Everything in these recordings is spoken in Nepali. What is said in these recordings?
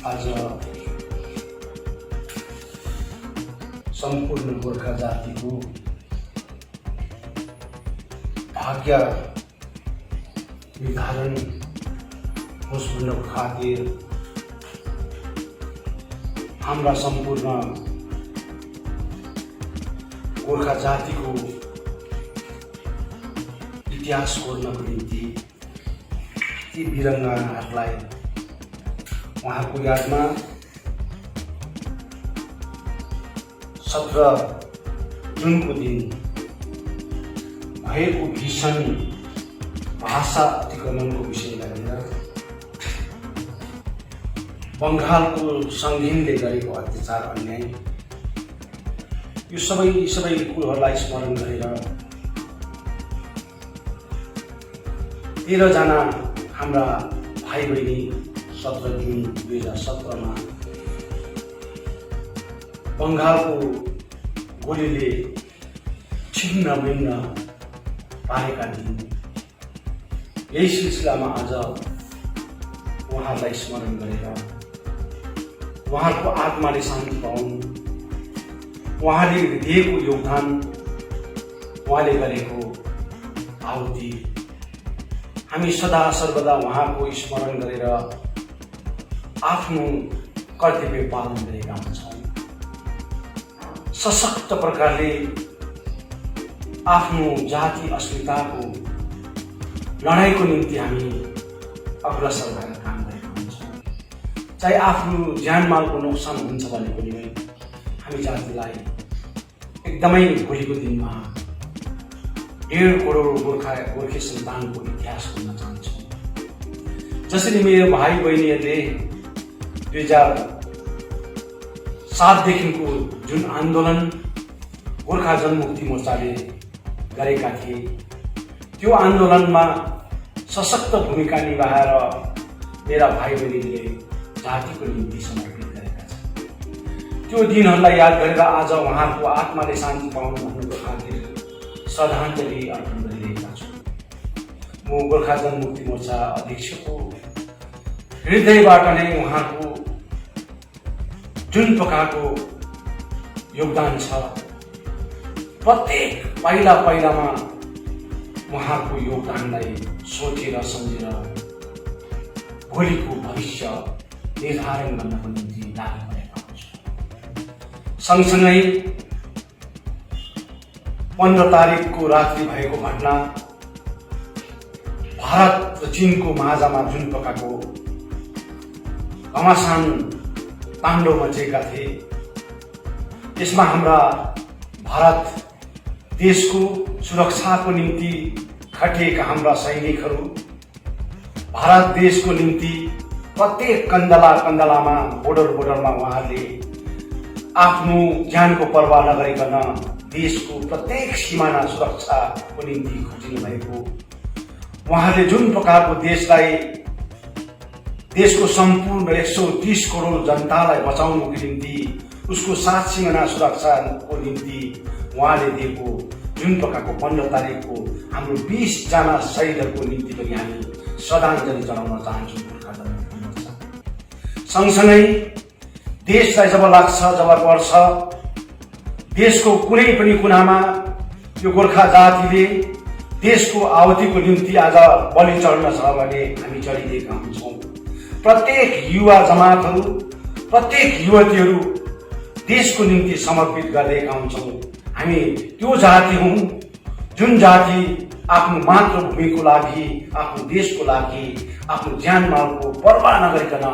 आज सम्पूर्ण गोर्खा जातिको भाग्य निर्धारण होस् भन्नको खातिर हाम्रा सम्पूर्ण गोर्खा जातिको इतिहास कोर्नको निम्ति ती वीरङ्गनाहरूलाई उहाँको यादमा 17 जुनको दिन भएको भीषण भाषा अतिक्रमणको विषयलाई लिएर बङ्गालको सङ्घीनले गरेको अत्याचार अन्याय यो सबै कुरोहरूलाई स्मरण गरेर 13 जना हाम्रा भाइ बहिनी 17 जुन 2017 मा बङ्गालको गोलीले छिन्न भिन्न पारेका दिन यही सिलसिलामा आज उहाँहरूलाई स्मरण गरेर उहाँको आत्माले शान्ति पाउन्, उहाँले दिएको योगदान, उहाँले गरेको आहुति हामी सदा सर्वदा उहाँको स्मरण गरेर आफ्नो कर्तव्य पालन गरेका हुन्छौँ। सशक्त प्रकारले आफ्नो जाति अस्मिताको लडाइँको निम्ति हामी अग्रसर भएर काम गरेका हुन्छौँ। चाहे आफ्नो ज्यानमालको नोक्सान हुन्छ भने पनि हामी जातिलाई एकदमै भोलिको दिनमा 1.5 करोड गोर्खे सन्तानको इतिहास भन्न चाहन्छौँ। जसरी मेरो भाइ बहिनीहरूले 2007 देखिको जुन आन्दोलन गोर्खा जनमुक्ति मोर्चाले गरेका थिए त्यो आन्दोलनमा सशक्त भूमिका निभाएर मेरा भाइ बहिनीले जातिको निम्ति समर्पित गरेका छन्। त्यो दिनहरूलाई याद गरेर आज उहाँको आत्माले शान्ति पाउनु भन्नुको खातिर श्रद्धाञ्जली अर्पण गरिरहेका छु। म गोर्खा जनमुक्ति मोर्चा अध्यक्षको हृदयबाट नै उहाँको जुन प्रकारको योगदान छ प्रत्येक पाइलामा उहाँको योगदानलाई सोचेर सम्झेर भोलिको भविष्य निर्धारण गर्नको निम्ति लागि परेका हुन्छौँ। सँगसँगै 15 तारिकको रात्रि भएको घटना भारत र चीनको माझमा जुन प्रकारको घमासान ताण्डव मचेका थिए यसमा हाम्रा भारत देशको सुरक्षाको निम्ति खटिएका हाम्रा सैनिकहरू भारत देशको निम्ति प्रत्येक कन्दलामा बोर्डरमा उहाँहरूले आफ्नो ज्यानको परवाह नगरिकन देशको प्रत्येक सिमाना सुरक्षाको निम्ति खटिनु भएको उहाँले जुन प्रकारको देशको सम्पूर्ण 130 करोड जनतालाई बचाउनुको निम्ति उसको 7 सिमाना सुरक्षाको निम्ति उहाँले दिएको जुन प्रकारको 15 तारिकको हाम्रो 20 जना शहीदहरूको निम्ति पनि हामी श्रद्धाञ्जली जनाउन चाहन्छौँ। गोर्खा जनमुक्ति मोर्चा सँगसँगै देशलाई जब पर्छ देशको कुनै पनि कुनामा यो गोर्खा जातिले देशको आहुतिको निम्ति आज बलि चढ्न छ भने हामी चढिदिएका हुन्छौँ। प्रत्येक युवा जमातहरू प्रत्येक युवतीहरू देशको निम्ति समर्पित गरिरहेका हुन्छौँ। हामी त्यो जाति हौँ जुन जाति आफ्नो मातृभूमिको लागि आफ्नो देशको लागि आफ्नो ज्यानमालको परवाह नगरिकन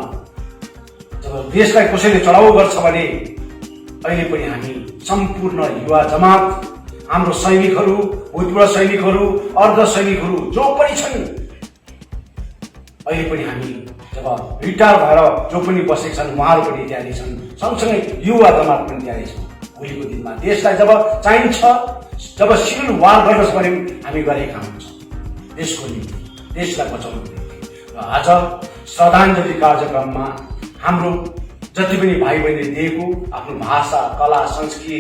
जब देशलाई कसैले चढाउ गर्छ भने अहिले पनि हामी सम्पूर्ण युवा जमात हाम्रो सैनिकहरू भूतपूर्व सैनिकहरू अर्ध सैनिकहरू जो पनि छन् अहिले पनि हामी जब रिटायर भएर जो पनि बसेका छन् उहाँहरू पनि तयारी छन्। सँगसँगै युवा जमात पनि तयारी छन्। भोलिको दिनमा देशलाई जब चाहिन्छ जब सिभिल वार गर्न छ भने हामी गरेका हुन्छौँ देशको निम्ति देशलाई बचाउनको निम्ति। र आज श्रद्धाञ्जली कार्यक्रममा हाम्रो जति पनि भाइ बहिनीले दिएको आफ्नो भाषा कला संस्कृति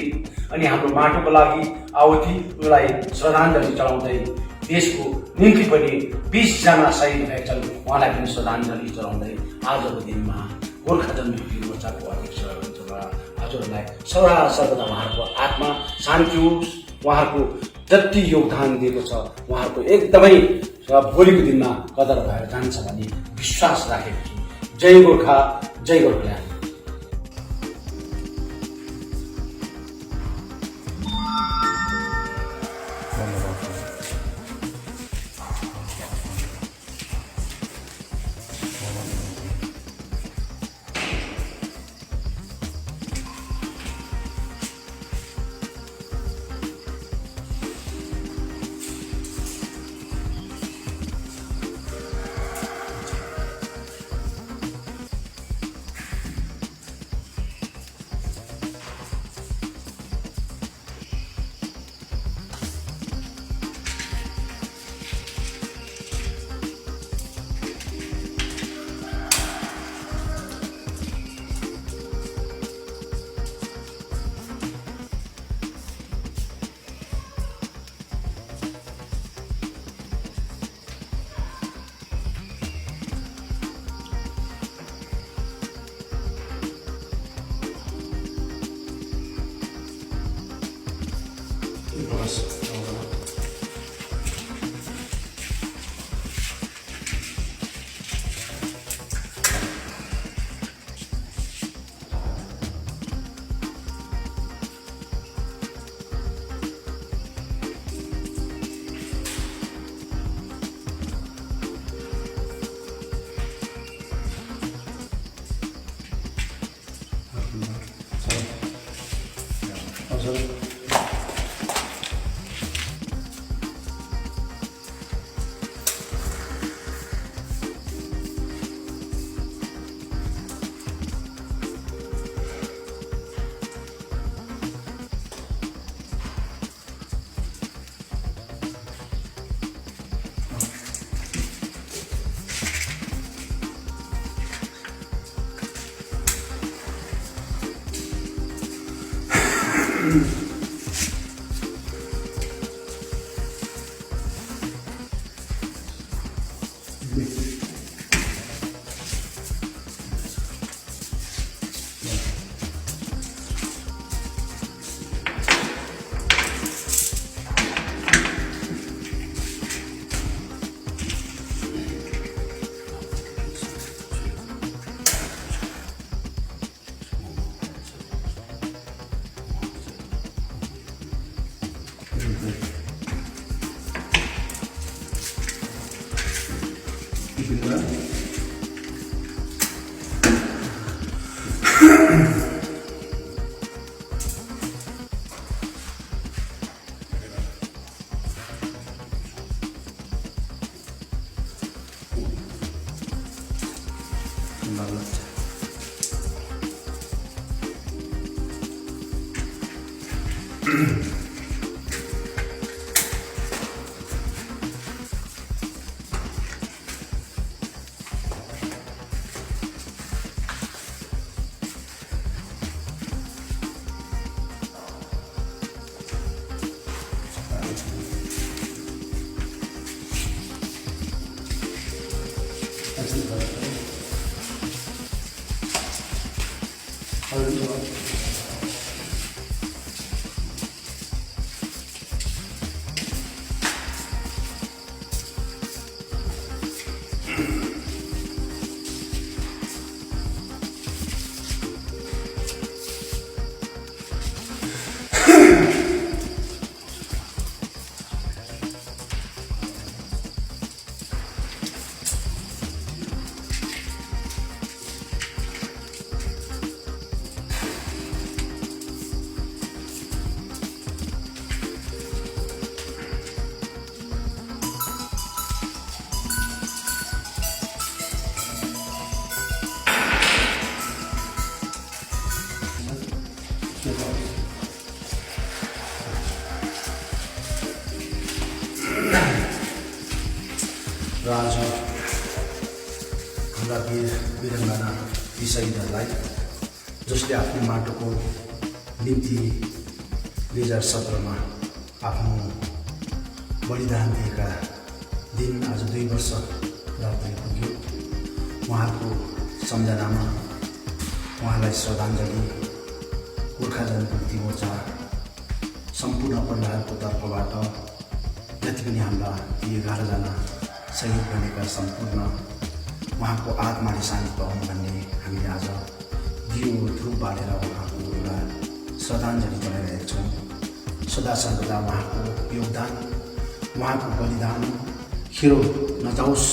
अनि हाम्रो माटोको लागि आहुति उसलाई श्रद्धाञ्जली चढाउँदै देशको निम्ति पनि 20 जना शहीद भएका छन् उहाँलाई पनि श्रद्धाञ्जली चढाउँदै आजको दिनमा गोर्खा जनमुक्ति मोर्चाको अध्यक्ष हुनुहुन्छ हजुरहरूलाई सदा सर्वदा उहाँहरूको आत्मा शान्ति होस्। उहाँहरूको जति योगदान दिएको छ उहाँहरूको एकदमै भोलिको दिनमा कदर भएर जान्छ भन्ने विश्वास राखेको छु। जय गोर्खा, जय गोर्खाल्यान्ड। र आज हाम्रा वीर वीराङ्गना यी शहीदहरूलाई जसले आफ्नो माटोको निम्ति 2017 आफ्नो बलिदान दिएका दिन आज 2 वर्ष रात पुग्यो। उहाँको सम्झनामा उहाँलाई श्रद्धाञ्जली गोर्खा जनमुक्ति मोर्चा सम्पूर्ण परिवारको तर्फबाट जति पनि हाम्रा ती 11जना शहीद बनेका सम्पूर्ण उहाँको आत्माले शान्ति पाउन् भन्ने हामीले आज दियो धुप बालेर उहाँको एउटा श्रद्धाञ्जली चलाइरहेका छौँ। सदा सर्वदा उहाँको योगदान, उहाँको बलिदान खेरो नजाओस्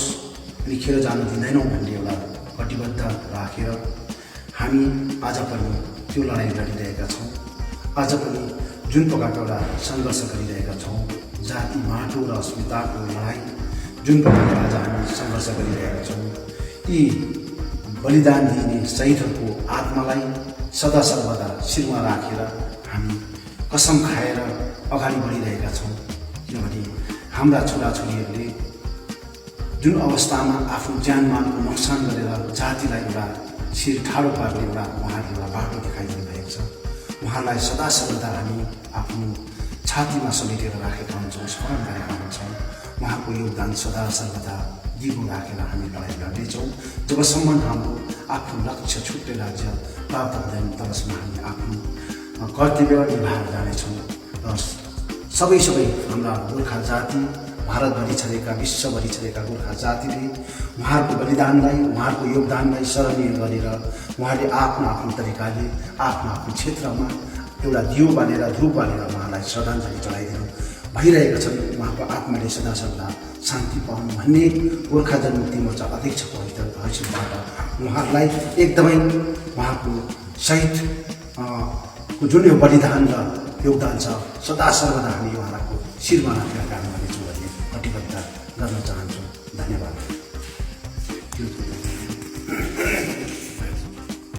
अनि खेर जान दिँदैनौँ भन्ने एउटा कटिबद्ध राखेर हामी आज पनि त्यो लडाइँ लडिरहेका छौँ। आज पनि जुन प्रकारको एउटा सङ्घर्ष गरिरहेका छौँ, जाति माटो र अस्मिताको लडाइँ जुन प्रकारको आज हामी सङ्घर्ष गरिरहेका छौँ, यी बलिदान दिने शहीदहरूको आत्मालाई सदा सर्वदा शिरमा राखेर हामी कसम खाएर अगाडि बढिरहेका छौँ। किनभने हाम्रा छोराछोरीहरूले जुन अवस्थामा आफ्नो ज्यानमालको नोक्सान गरेर जातिलाई एउटा शिर ठाडो पार्ने एउटा उहाँहरूले एउटा बाटो देखाइदिनु भएको छ। उहाँलाई सदा सर्वदा हामी आफ्नो छातीमा समेटेर राखेका हुन्छौँ, स्मरण गरेका हुन्छौँ। उहाँको योगदान सदा सर्वदा दिगो राखेर हामी लडाइँ लड्नेछौँ। जबसम्म हाम्रो आफ्नो लक्ष्य छुट्टै राज्य प्राप्त हुँदैन तबसम्म हामी आफ्नो कर्तव्य निभाएर जानेछौँ। र सबै हाम्रा गोर्खा जाति, भारतभरि छरेका विश्वभरि छरेका गोर्खा जातिले उहाँहरूको बलिदानलाई, उहाँहरूको योगदानलाई स्मरणीय गरेर उहाँले आफ्नो तरिकाले आफ्नो क्षेत्रमा एउटा दियो बालेर धुप बालेर उहाँलाई श्रद्धाञ्जली चढाइदिनु भइरहेका छन्। उहाँको आत्माले सदा सर्वदा शान्ति पाउनु भन्ने गोर्खा जनमुक्ति मोर्चा अध्यक्षको हैसियतबाट उहाँहरूलाई एकदमै उहाँको शहीद को जुन यो बलिदान र योगदान छ सदा सर्वदा हामी उहाँहरूको शिरमा राखेर काम गर्नेछौँ भन्ने कटिबद्ध गर्न चाहन्छु।